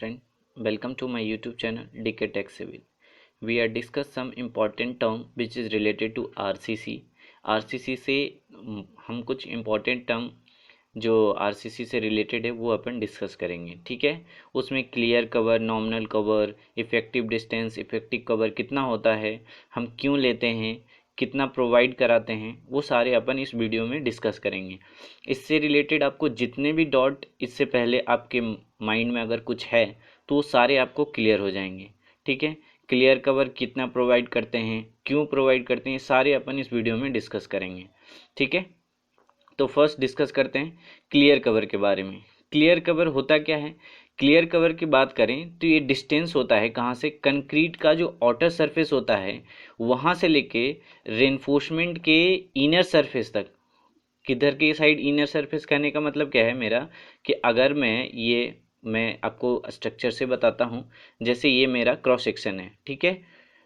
friend, welcome to my YouTube channel DK Tech Civil. We are discuss some important term which is related to RCC. RCC से हम कुछ important term जो RCC से related है वो अपन discuss करेंगे, ठीक है। उसमें clear cover, nominal cover, effective distance, effective cover कितना होता है, हम क्यों लेते हैं, कितना प्रोवाइड कराते हैं, वो सारे अपन इस वीडियो में डिस्कस करेंगे। इससे रिलेटेड आपको जितने भी डॉट इससे पहले आपके माइंड में अगर कुछ है तो वो सारे आपको क्लियर हो जाएंगे, ठीक है। क्लियर कवर कितना प्रोवाइड करते हैं, क्यों प्रोवाइड करते हैं, सारे अपन इस वीडियो में डिस्कस करेंगे, ठीक है। तो फर्स्ट डिस्कस करते हैं क्लियर कवर के बारे में। क्लियर कवर होता क्या है? क्लियर कवर की बात करें तो ये डिस्टेंस होता है कहाँ से, कंक्रीट का जो आउटर सरफेस होता है वहाँ से लेके रेनफोर्समेंट के इनर सरफेस तक। किधर की साइड इनर सरफेस कहने का मतलब क्या है मेरा, कि अगर मैं आपको स्ट्रक्चर से बताता हूँ। जैसे ये मेरा क्रॉस सेक्शन है, ठीक है।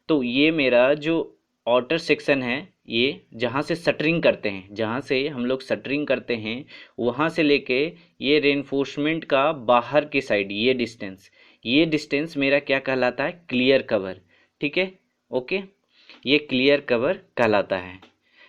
तो ये मेरा जो आउटर सेक्शन है, ये जहाँ से शटरिंग करते हैं, जहाँ से हम लोग शटरिंग करते हैं, वहाँ से लेके ये रेनफोर्समेंट का बाहर की साइड ये डिस्टेंस मेरा क्या कहलाता है? क्लियर कवर, ठीक है। ओके, ये क्लियर कवर कहलाता है।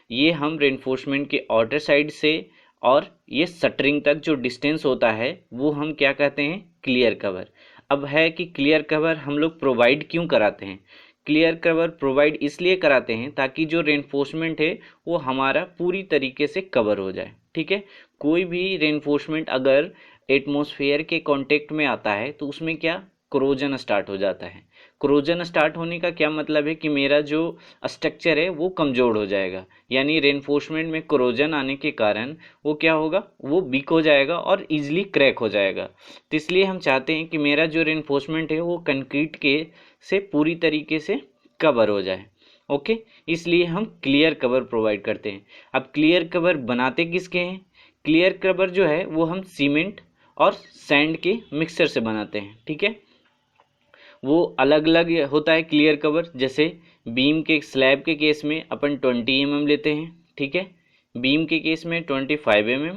ये हम रेनफोर्समेंट के आउटर साइड से और ये शटरिंग तक जो डिस्टेंस होता है वो हम क्या कहते हैं? Clear cover. अब है कि क्लियर कवर हम लोग प्रोवाइड क्यों कराते हैं? क्लियर कवर प्रोवाइड इसलिए कराते हैं ताकि जो रेनफोर्समेंट है वो हमारा पूरी तरीके से कवर हो जाए, ठीक है। कोई भी रेनफोर्समेंट अगर एटमॉस्फेयर के कांटेक्ट में आता है तो उसमें क्या, क्रोजन स्टार्ट हो जाता है। क्रोजन स्टार्ट होने का क्या मतलब है कि मेरा जो स्ट्रक्चर है वो कमज़ोर हो जाएगा, यानी रेनफोर्समेंट में क्रोजन आने के कारण वो क्या होगा, वो वीक हो जाएगा और इजीली क्रैक हो जाएगा। तो इसलिए हम चाहते हैं कि मेरा जो रेनफोर्समेंट है वो कंक्रीट के से पूरी तरीके से कवर हो जाए, ओके। इसलिए हम क्लियर कवर प्रोवाइड करते हैं। अब क्लियर कवर बनाते किसके हैं? क्लियर कवर जो है वो हम सीमेंट और सैंड के मिक्सचर से बनाते हैं, ठीक है। वो अलग अलग होता है क्लियर कवर। जैसे बीम के स्लैब के केस में अपन 20 mm लेते हैं, ठीक है। बीम के केस में 25 mm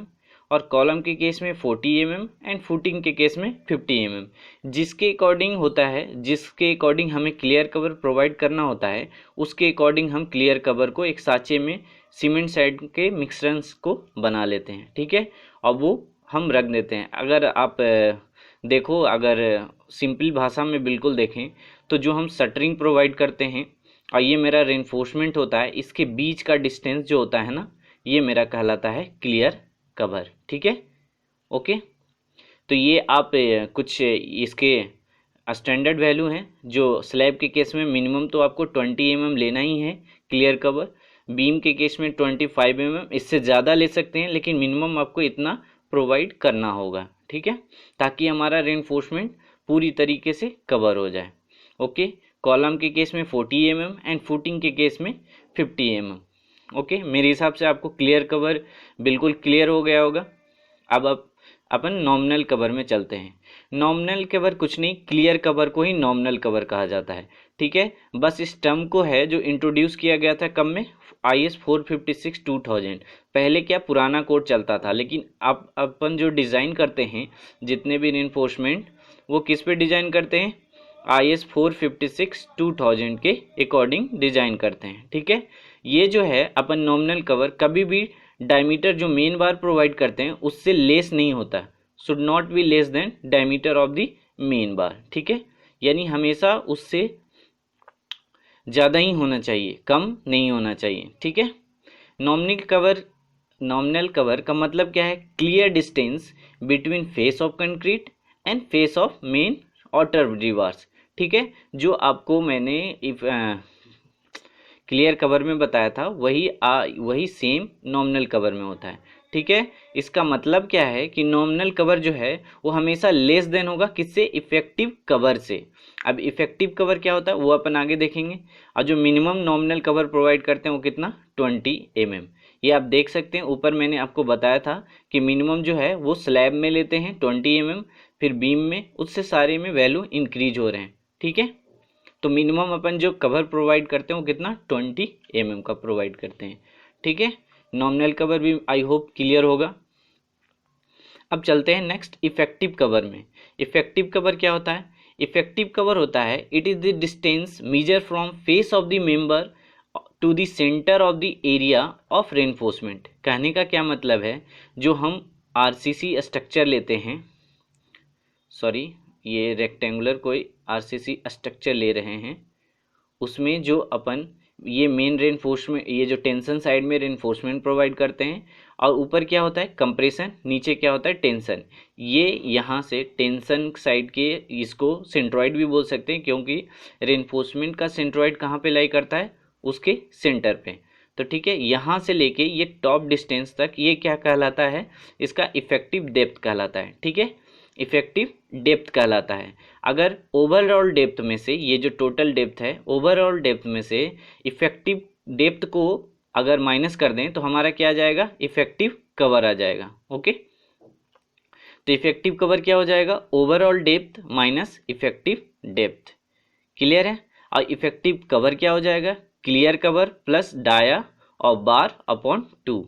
और कॉलम के केस में 40 mm एंड फुटिंग के केस में 50 mm। जिसके अकॉर्डिंग होता है, जिसके अकॉर्डिंग हमें क्लियर कवर प्रोवाइड करना होता है, उसके अकॉर्डिंग हम क्लियर कवर को एक साँचे में सीमेंट साइड के मिक्सचर्स को बना लेते हैं, ठीक है। और वो हम रख देते हैं। अगर आप देखो, अगर सिंपल भाषा में बिल्कुल देखें तो जो हम शटरिंग प्रोवाइड करते हैं और ये मेरा रेनफोर्समेंट होता है, इसके बीच का डिस्टेंस जो होता है ना, ये मेरा कहलाता है क्लियर कवर, ठीक है। ओके, तो ये आप कुछ इसके स्टैंडर्ड वैल्यू हैं। जो स्लैब के केस में मिनिमम तो आपको 20 mm लेना ही है क्लियर कवर। बीम के केस में 25 mm, इससे ज़्यादा ले सकते हैं लेकिन मिनिमम आपको इतना प्रोवाइड करना होगा, ठीक है, ताकि हमारा रेनफोर्समेंट पूरी तरीके से कवर हो जाए। ओके, कॉलम के केस में 40 mm एंड फुटिंग के केस में 50 mm। ओके, मेरे हिसाब से आपको क्लियर कवर बिल्कुल क्लियर हो गया होगा। अब अपन नॉमिनल कवर में चलते हैं। नॉमिनल कवर कुछ नहीं, क्लियर कवर को ही नॉमिनल कवर कहा जाता है, ठीक है। बस इस टर्म को है जो इंट्रोड्यूस किया गया था कब में, IS 456 2000। पहले क्या पुराना कोड चलता था, लेकिन अब अपन जो डिज़ाइन करते हैं जितने भी रेनफोर्समेंट, वो किस पे डिज़ाइन करते हैं? IS 456 2000 के अकॉर्डिंग डिज़ाइन करते हैं, ठीक है। ये जो है अपन नॉमिनल कवर कभी भी डायमीटर जो मेन बार प्रोवाइड करते हैं उससे लेस नहीं होता, should not be less than diameter of the main बार, ठीक है। यानी हमेशा उससे ज़्यादा ही होना चाहिए, कम नहीं होना चाहिए, ठीक है। नॉमिनल कवर का मतलब क्या है? Clear distance between face of concrete and face of main outer reverse, ठीक है। जो आपको मैंने क्लियर कवर में बताया था वही सेम नॉमिनल कवर में होता है, ठीक है। इसका मतलब क्या है कि नॉमिनल कवर जो है वो हमेशा लेस देन होगा किससे? इफेक्टिव कवर से। अब इफेक्टिव कवर क्या होता है वो अपन आगे देखेंगे। और जो मिनिमम नॉमिनल कवर प्रोवाइड करते हैं वो कितना? 20 mm। ये आप देख सकते हैं, ऊपर मैंने आपको बताया था कि मिनिमम जो है वो स्लैब में लेते हैं 20 mm, फिर बीम में, उससे सारे में वैल्यू इंक्रीज हो रहे हैं, ठीक है। तो मिनिमम अपन जो कवर प्रोवाइड करते हैं वो कितना? 20 mm का प्रोवाइड करते हैं, ठीक है। नॉमिनल कवर भी आई होप क्लियर होगा। अब चलते हैं नेक्स्ट इफेक्टिव कवर में। इफेक्टिव कवर क्या होता है? इफेक्टिव कवर होता है it is the distance measure from face of the member to the centre of the area of reinforcement. कहने का क्या मतलब है, जो हम आरसीसी स्ट्रक्चर लेते हैं, सॉरी ये रेक्टेंगुलर कोई आरसीसी स्ट्रक्चर ले रहे हैं, उसमें जो अपन ये मेन रेनफोर्समेंट, ये जो टेंशन साइड में रेनफोर्समेंट प्रोवाइड करते हैं, और ऊपर क्या होता है कंप्रेशन, नीचे क्या होता है टेंशन। ये यहाँ से टेंशन साइड के, इसको सेंट्रॉइड भी बोल सकते हैं, क्योंकि रेनफोर्समेंट का सेंट्रॉइड कहाँ पे लाई करता है? उसके सेंटर पे। तो ठीक है, यहाँ से लेके ये टॉप डिस्टेंस तक ये क्या कहलाता है? इसका इफेक्टिव डेप्थ कहलाता है। ठीक है, इफेक्टिव डेप्थ कहलाता है। अगर ओवरऑल डेप्थ में से, ये जो टोटल डेप्थ है, ओवरऑल डेप्थ में से इफेक्टिव डेप्थ को अगर माइनस कर दें तो हमारा क्या आ जाएगा? इफेक्टिव कवर आ जाएगा। ओके, तो इफेक्टिव कवर क्या हो जाएगा? Overall depth minus effective depth. Clear है? और इफेक्टिव कवर क्या हो जाएगा? क्लियर कवर प्लस डाया और बार अपॉन 2।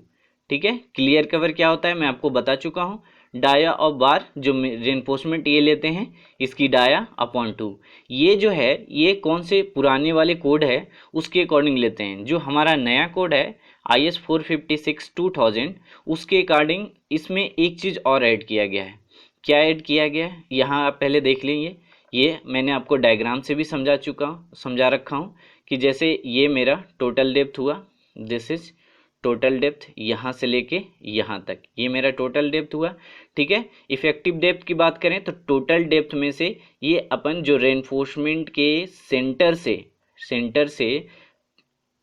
ठीक है, क्लियर कवर क्या होता है मैं आपको बता चुका हूँ। डाया और बार जो रेनफोर्समेंट ये लेते हैं, इसकी डाया अपॉन 2। ये जो है ये कौन से पुराने वाले कोड है उसके अकॉर्डिंग लेते हैं। जो हमारा नया कोड है IS 456-2000, उसके अकॉर्डिंग इसमें एक चीज़ और ऐड किया गया है। क्या ऐड किया गया है यहाँ आप पहले देख लेंगे। ये मैंने आपको डायग्राम से भी समझा रखा हूँ कि जैसे ये मेरा टोटल डेप्थ हुआ, दिस इज टोटल डेप्थ, यहाँ से लेके यहाँ तक ये मेरा टोटल डेप्थ हुआ। ठीक है, इफेक्टिव डेप्थ की बात करें तो टोटल डेप्थ में से ये अपन जो रेनफोर्समेंट के सेंटर से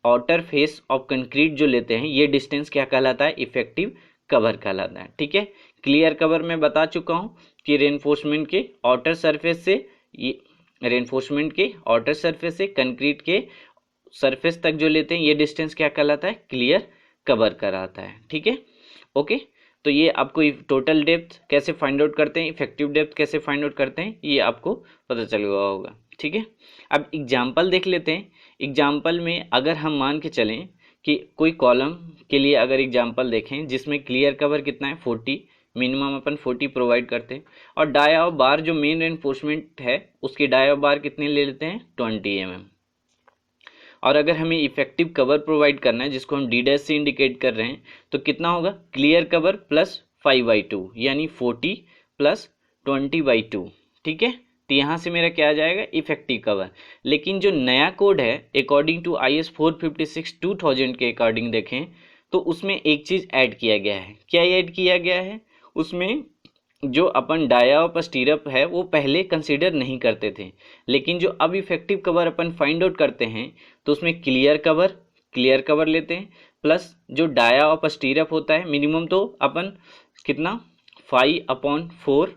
आउटर फेस ऑफ कंक्रीट जो लेते हैं, ये डिस्टेंस क्या कहलाता है? इफेक्टिव कवर कहलाता है। ठीक है, क्लियर कवर में बता चुका हूँ कि रेनफोर्समेंट के आउटर सरफेस से, ये रेनफोर्समेंट के आउटर सरफेस से कंक्रीट के सरफेस तक जो लेते हैं, ये डिस्टेंस क्या कहलाता है? क्लियर कवर कहलाता है। ठीक है, ओके, तो ये आपको टोटल डेप्थ कैसे फाइंड आउट करते हैं, इफेक्टिव डेप्थ कैसे फाइंड आउट करते हैं, ये आपको पता चल गया होगा। ठीक है, अब एग्जाम्पल देख लेते हैं। एग्जाम्पल में अगर हम मान के चलें कि कोई कॉलम के लिए अगर एग्जाम्पल देखें जिसमें क्लियर कवर कितना है 40, मिनिमम अपन 40 प्रोवाइड करते हैं, और डाया और बार जो मेन रेनफोर्समेंट है उसकी डाया और बार कितने ले लेते हैं? 20 mm। और अगर हमें इफेक्टिव कवर प्रोवाइड करना है जिसको हम डी डैश से इंडिकेट कर रहे हैं, तो कितना होगा? क्लियर कवर प्लस 5/2 यानी 40 प्लस 20/2। ठीक है, तो यहाँ से मेरा क्या आ जाएगा? Effective cover. लेकिन जो नया कोड है अकॉर्डिंग टू IS 456-2000 के अकॉर्डिंग देखें तो उसमें एक चीज़ ऐड किया गया है। क्या ऐड किया गया है? उसमें जो अपन डाया और स्टीरअप है वो पहले कंसीडर नहीं करते थे, लेकिन जो अब इफेक्टिव कवर अपन फाइंड आउट करते हैं तो उसमें क्लियर कवर लेते हैं, प्लस जो डाया और स्टीरअप होता है मिनिमम तो अपन कितना 5/4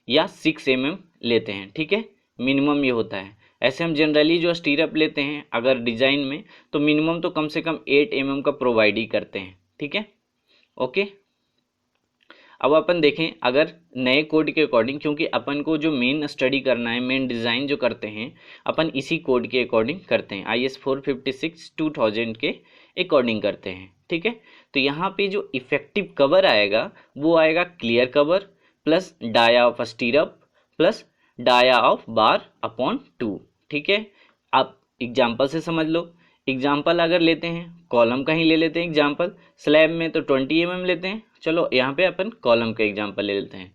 या 6 mm लेते हैं। ठीक है, मिनिमम ये होता है। ऐसे हम जनरली जो स्टीरअप लेते हैं अगर डिज़ाइन में, तो मिनिमम तो कम से कम 8 mm का प्रोवाइड ही करते हैं। ठीक है, ओके, अब अपन देखें अगर नए कोड के अकॉर्डिंग, क्योंकि अपन को जो मेन स्टडी करना है, मेन डिज़ाइन जो करते हैं अपन इसी कोड के अकॉर्डिंग करते हैं, IS 456-2000 के अकॉर्डिंग करते हैं। ठीक है, तो यहाँ पे जो इफेक्टिव कवर आएगा वो आएगा clear cover plus dia of stirrup plus dia of bar upon 2। ठीक है, आप एग्जाम्पल से समझ लो। एग्जाम्पल अगर लेते हैं कॉलम का ही ले लेते हैं एग्जाम्पल, स्लैब में तो 20 mm लेते हैं। चलो यहाँ पे अपन कॉलम का एग्जाम्पल ले लेते हैं।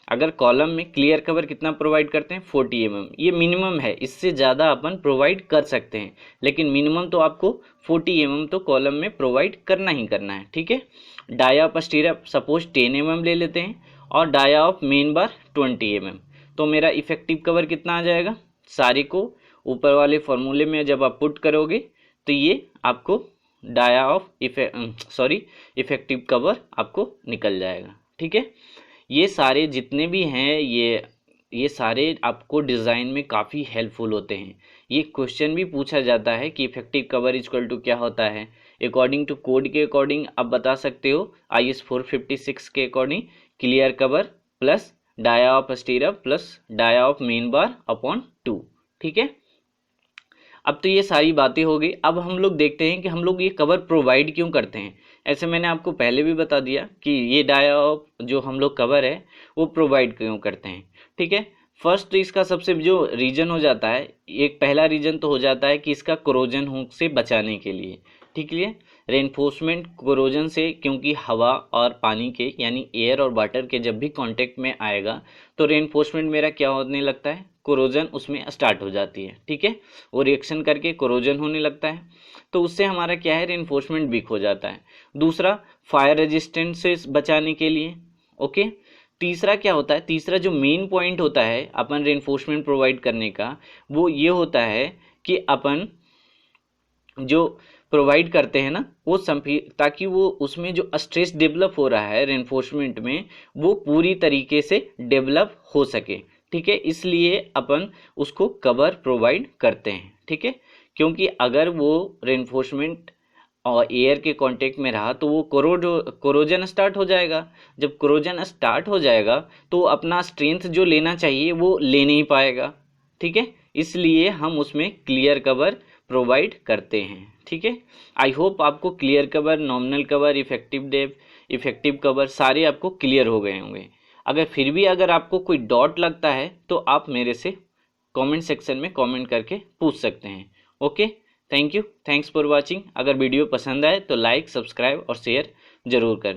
अगर कॉलम में क्लियर कवर कितना प्रोवाइड करते हैं? 40 mm, ये मिनिमम है, इससे ज़्यादा अपन प्रोवाइड कर सकते हैं, लेकिन मिनिमम तो आपको 40 mm तो कॉलम में प्रोवाइड करना ही करना है। ठीक है, dia of stirrup suppose 10 mm ले लेते हैं और dia of main bar 20 mm, तो मेरा इफेक्टिव कवर कितना आ जाएगा? सारे को ऊपर वाले फॉर्मूले में जब आप पुट करोगे तो ये आपको डाया ऑफ इफेक्टिव कवर आपको निकल जाएगा। ठीक है, ये सारे जितने भी हैं ये सारे आपको डिज़ाइन में काफ़ी हेल्पफुल होते हैं। ये क्वेश्चन भी पूछा जाता है कि इफेक्टिव कवर इक्वल टू क्या होता है। अकॉर्डिंग टू कोड के अकॉर्डिंग आप बता सकते हो IS 456 के according clear cover plus dia of stirrup plus dia of main bar upon 2। ठीक है, अब तो ये सारी बातें हो गई। अब हम लोग देखते हैं कि हम लोग ये कवर प्रोवाइड क्यों करते हैं। ऐसे मैंने आपको पहले भी बता दिया कि ये डायाप जो हम लोग कवर है वो प्रोवाइड क्यों करते हैं। ठीक है, फर्स्ट तो इसका सबसे जो रीजन हो जाता है, एक पहला रीजन तो हो जाता है कि इसका कोरोजन हुक से बचाने के लिए। ठीक है, रेनफोर्समेंट कोरोजन से, क्योंकि हवा और पानी के यानी एयर और वाटर के जब भी कांटेक्ट में आएगा तो रेनफोर्समेंट मेरा क्या होने लगता है, कोरोजन उसमें स्टार्ट हो जाती है। ठीक है, वो रिएक्शन करके कोरोजन होने लगता है, तो उससे हमारा क्या है, रेनफोर्समेंट वीक हो जाता है। दूसरा, फायर रेजिस्टेंस से बचाने के लिए। ओके, तीसरा क्या होता है, तीसरा जो मेन पॉइंट होता है अपन रेनफोर्समेंट प्रोवाइड करने का, वो ये होता है कि अपन जो प्रोवाइड करते हैं ना वो ताकि वो उसमें जो स्ट्रेस डेवलप हो रहा है रेनफोर्समेंट में वो पूरी तरीके से डेवलप हो सके। ठीक है, इसलिए अपन उसको कवर प्रोवाइड करते हैं। ठीक है, क्योंकि अगर वो रेनफोर्समेंट और एयर के कांटेक्ट में रहा तो वो कोरोजन स्टार्ट हो जाएगा। जब कोरोजन स्टार्ट हो जाएगा तो अपना स्ट्रेंथ जो लेना चाहिए वो ले नहीं पाएगा। ठीक है, इसलिए हम उसमें क्लियर कवर प्रोवाइड करते हैं। ठीक है, आई होप आपको clear cover, nominal cover, effective depth, effective cover सारे आपको क्लियर हो गए होंगे। अगर फिर भी अगर आपको कोई डॉट लगता है तो आप मेरे से कमेंट सेक्शन में कमेंट करके पूछ सकते हैं। Okay, thank you, thanks for watching. अगर वीडियो पसंद आए तो लाइक, सब्सक्राइब और शेयर ज़रूर करें।